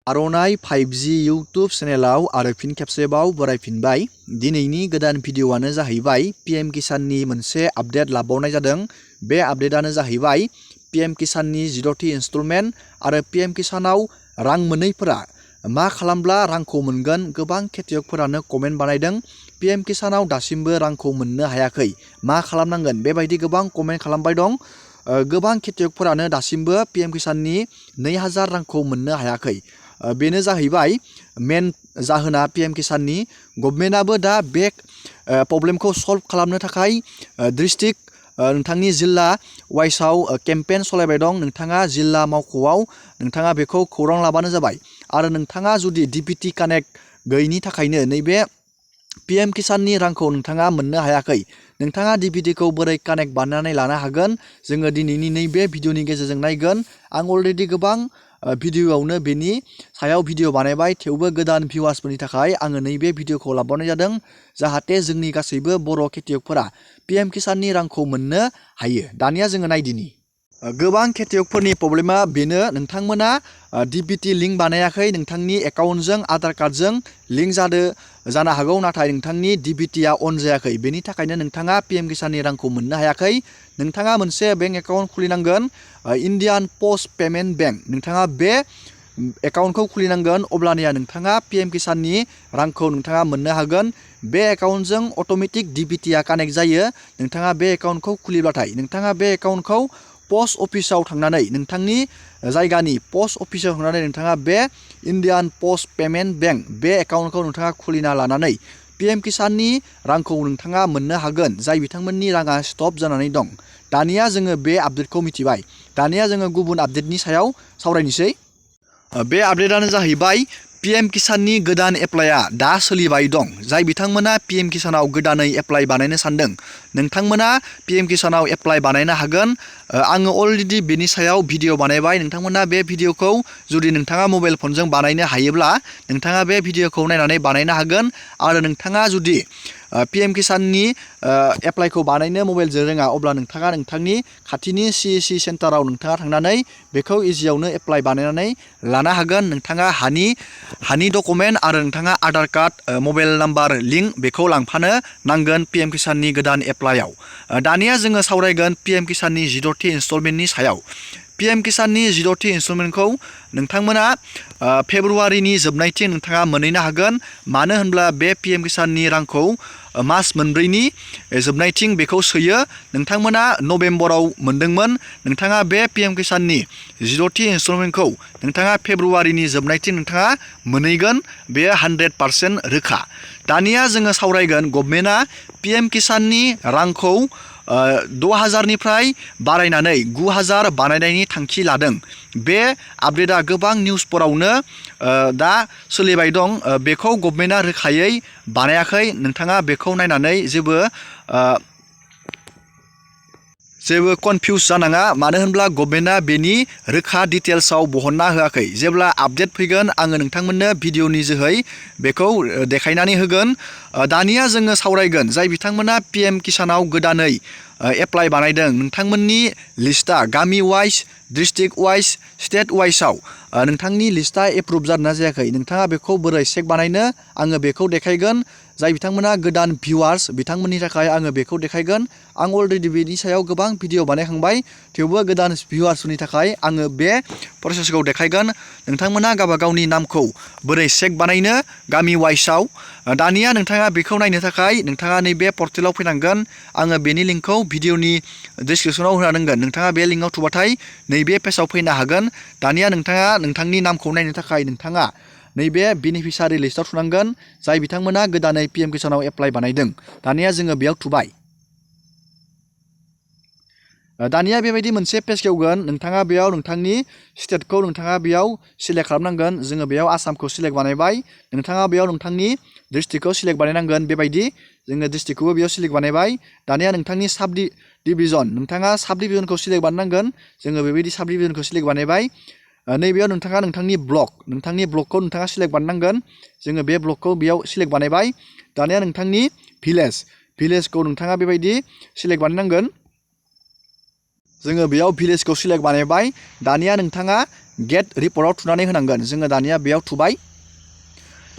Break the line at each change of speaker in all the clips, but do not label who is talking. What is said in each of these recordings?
आर'नाइ 5G YouTube चेनेलाव आरो फिन खेबसेबाव बरायफिनबाय। दिनैनि गोदान भिडिअ'आनो जाहैबाय PM किसाननि मोनसे आपडेट लाबावनाय जादों। बे आपडेटआनो जाहैबाय PM किसाननि 10थि इनस्टलमेन्ट आरो PM किसानाव रां मोनैफोरा मा खालामब्ला रांखौ मोनगोन। गोबां खेतियकफोरानो कमेन्ट बानायदों PM किसानाव दासिमबो रांखौ मोननो हायाखै, मा खालामनांगोन, बेबायदि गोबां कमेन्ट खालामबाय दं। गोबां खेतियकफोरानो दासिमबो PM किसाननि 2000 रांखौ मोननो हायाखै। बेनो जाहैबाय मेन जाहोना PM किसाननि। गभर्नमेन्टआबो दा बे प्रब्लेमखौ सल्भ खालामनो थाखाय डिस्ट्रिक्ट नोंथांनि जिल्ला वाइसआव केम्पेइन सालायबाय दं। नोंथाङा जिल्ला मावख'आव नोंथाङा बेखौ खौरां लाबानो जाबाय। आरो नोंथाङा जुदि DBT कानेक्ट गैयिनि थाखायनो नैबे PM किसाननि रांखौ नोंथाङा मोननो हायाखै, नोंथाङा DBTखौ बोरै कानेक्ट बानायनानै लानो हागोन, जोङो दिनैनि नैबे भिडिअनि गेजेरजों नायगोन। आं अलरेडि गोबां भिडिअआवनो बेनि सायाव भिडिअ बानायबाय, थेवबो गोदान भिउवार्सफोरनि थाखाय आङो नैबे भिडिअखौ लाबावनाय जादों, जाहाथे जोंनि गासैबो बर' खेतियकफोरा PM किसाननि रांखौ मोननो हायो। दानिया जोङो नायदिनि। गोबां खेतियकफोरनि प्रब्लेमा बेनो, नोंथांमोना DBT लिंक बानायाखै, नोंथांनि एकाउन्टजों आधार कार्डजों लिंक जानो हागौ, नाथाय नोंथांनि DBTआ अन जायाखै। बेनि थाखायनो नोंथाङा PM किसाननि रांखौ मोननो हायाखै। नोंथाङा मोनसे बेंक एकाउन्ट खुलिनांगोन, इण्डियान पस्ट पेमेन्ट बेंक। नोंथाङा बे एकाउन्टखौ खुलिनांगोन, अब्लानिया नोंथाङा PM किसाननि रांखौ नोंथाङा मोननो हागोन। बे एकाउन्टजों अट'मेटिक DBTआ कानेक्ट जायो। नोंथाङा बे एकाउन्टखौ खुलिब्लाथाय नोंथाङा बे एकाउन्टखौ पस्ट अफिसाव थांनानै, नोंथांनि जायगानि पस्ट अफिसाव थांनानै नोंथाङा बे इण्डियान पस्ट पेमेन्ट बेंक बे एकाउन्टखौ नोंथाङा खुलिना लानानै PM किसाननि रांखौ नोंथाङा मोननो हागोन, जाय बिथांमोननि राङा स्टप जानानै दं। दानिया जोङो बे आपडेटखौ मिथिबाय। दानिया जोङो गुबुन आपडेटनि सायाव सावरायनोसै। बे आपडेटआनो जाहैबाय PM किसाननि गोदान एप्लाइआ दा सोलिबाय दं। जाय बिथांमोना PM किसानाव गोदानै एप्लाइ बानायनो सानदों, नोंथांमोना PM किसानाव एप्लाइ बानायनो हागोन। आङो अलरेडि बेनि सायाव भिडिअ बानायबाय। नोंथांमोना बे भिडिअखौ जुदि नोंथाङा मबाइल फनजों बानायनो हायोब्ला नोंथाङा बे भिडिअखौ नायनानै बानायनो हागोन। आरो नोंथाङा जुदि PM किसाननि एप्लाइखौ बानायनो मबाइलजों रोङा, अब्ला नोंथाङा नोंथांनि खाथिनि CSC सेन्टाराव नोंथाङा थांनानै बेखौ इजियावनो एप्लाइ बानायनानै लानो हागोन। नोंथाङा हानि डकुमेन्ट आरो नोंथाङा Aadhaar card, mobile number link बेखौ लांफानो नांगोन PM किसाननि गोदान एप्लाइआव। दानिया जोङो सावरायगोन PM किसाननि 10थि इनस्टलमेन्टनि सायाव। PM किसाननि 10थि इनस्टलमेन्टखौ नोंथांमोना फेब्रुवारिनि जोबनायथिं नोंथाङा मोनहैनो हागोन। मानो होनब्ला बे PM किसाननि रांखौ मास मोनब्रैनि जोबनायथिं बेखौ सोयो। नोंथांमोना नभेम्बराव मोनदोंमोन, नोंथाङा बे PM किसाननि 10थि इनस्टलमेन्टखौ नोंथाङा फेब्रुवारिनि जोबनायथिं नोंथाङा मोनहैगोन, बेयो 100% रोखा। दानिया जोङो सावरायगोन गभर्नमेन्टआ PM किसाननि रांखौ 6000निफ्राय बारायनानै 9000 बानायनायनि थांखि लादों। बे आपडेटआ गोबां निउसफोरावनो दा सोलिबाय दं। बेखौ गभर्नमेन्टआ रोखायै बानायाखै। नोंथाङा बेखौ नायनानै जेबो कनफिउस जानाङा, मानो होनब्ला गभर्नमेन्टआ बेनि रोखा डिटेल्सआव बहनना होआखै। जेब्ला आपडेट फैगोन आङो नोंथांमोननो भिडिअनि जोहै बेखौ देखायनानै होगोन। दानिया जोङो सावरायगोन जाय बिथांमोना PM किसानाव गोदानै एप्लाइ बानायदों, नोंथांमोननि लिस्टआ गामि वाइज, डिस्ट्रिक्ट वाइज, स्टेट वाइजआव नोंथांनि लिस्टआ एप्रुभ जादोंना जायाखै, नोंथाङा बेखौ बोरै चेक बानायनो आङो बेखौ देखायगोन। जाय बिथांमोना गोदान भिउवार्स, बिथांमोननि थाखाय आङो बेखौ देखायगोन। आं अलरेडि बेनि सायाव गोबां भिडिअ बानायखांबाय, थेवबो गोदान भिउवार्सफोरनि थाखाय आङो बे प्रसेसखौ देखायगोन। नोंथांमोना गावबा गावनि नामखौ बोरै चेक बानायनो गामि वाइजआव। दानिया नोंथाङा बेखौ नायनो थाखाय नोंथाङा नैबे पर्टेलाव फैनांगोन। आङो बेनि लिंकखौ भिडिअनि डिसक्रिपसनाव होना दोनगोन। नोंथाङा बे लिंकआव थुबाथाय नैबे पेजआव फैनो हागोन। दानिया नोंथाङा नोंथांनि नामखौ नायनो थाखाय नोंथाङा नैबे बेनिफिसारि लिस्टआव थुनांगोन, जाय बिथांमोना गोदानै PM किसानाव एप्लाइ बानायदों। दानिया जोङो बेयाव थुबाय। दानिया बेबायदि मोनसे पेज खेवगोन। नोंथाङा बेयाव नोंथांनि स्टेटखौ नोंथाङा बेयाव सिलेक्ट खालामनांगोन। जोङो बेयाव आसामखौ सिलेक्ट बानायबाय। नोंथाङा बेयाव नोंथांनि डिस्ट्रिक्टखौ सिलेक्ट बानायनांगोन। बेबायदि जोङो डिस्ट्रिक्टखौबो बेयाव सिलेक्ट बानायबाय। दानिया नोंथांनि साब डिभिजन, नोंथाङा साब डिभिजनखौ सिलेक्ट बानायनांगोन। जोङो बेबायदि साब डिभिजनखौ सिलेक्ट बानायबाय। नैबेयाव नोंथाङा नोंथांनि ब्लकखौ नोंथाङा सिलेक्ट बानायनांगोन। जोङो बे ब्लकखौ बेयाव सिलेक्ट बानायबाय। दानिया नोंथांनि भिलेजखौ नोंथाङा बेबायदि सिलेक्ट बानायनांगोन। जोङो बेयाव भिलेजखौ सिलेक्ट बानायबाय। दानिया नोंथाङा गेट रिपर्टआव थुनानै होनांगोन। जोङो दानिया बेयाव थुबाय।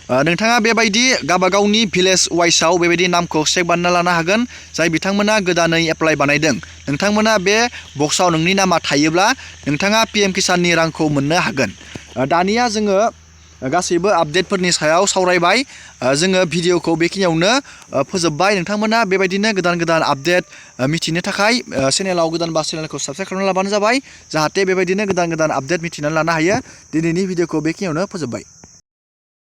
नोंथाङा बेबायदि गावबागावनि भिलेज वाइसआव बेबायदि नामखौ सेभ बानायना लानो हागोन। जाय बिथांमोना गोदानै एप्लाइ बानायदों नोंथांमोना बे बक्सआव नोंनि नामा थायोब्ला नोंथाङा PM किसाननि रांखौ मोननो हागोन। दानिया जोङो गासैबो आपडेटफोरनि सायाव सावरायबाय। जोङो भिडिअखौ बेखिनियावनो फोजोबबाय। नोंथांमोना बेबायदिनो गोदान गोदान आपडेट मिथिनो थाखाय चेनेलाव गोदानबा चेनेलखौ साबस्क्राइब खालामना लाबानो जाबाय। जाहाथे बेबायदिनो गोदान गोदान आपडेट मिथिनानै लानो हायो। दिनैनि भिडिअखौ बेखिनियावनो फोजोबबाय।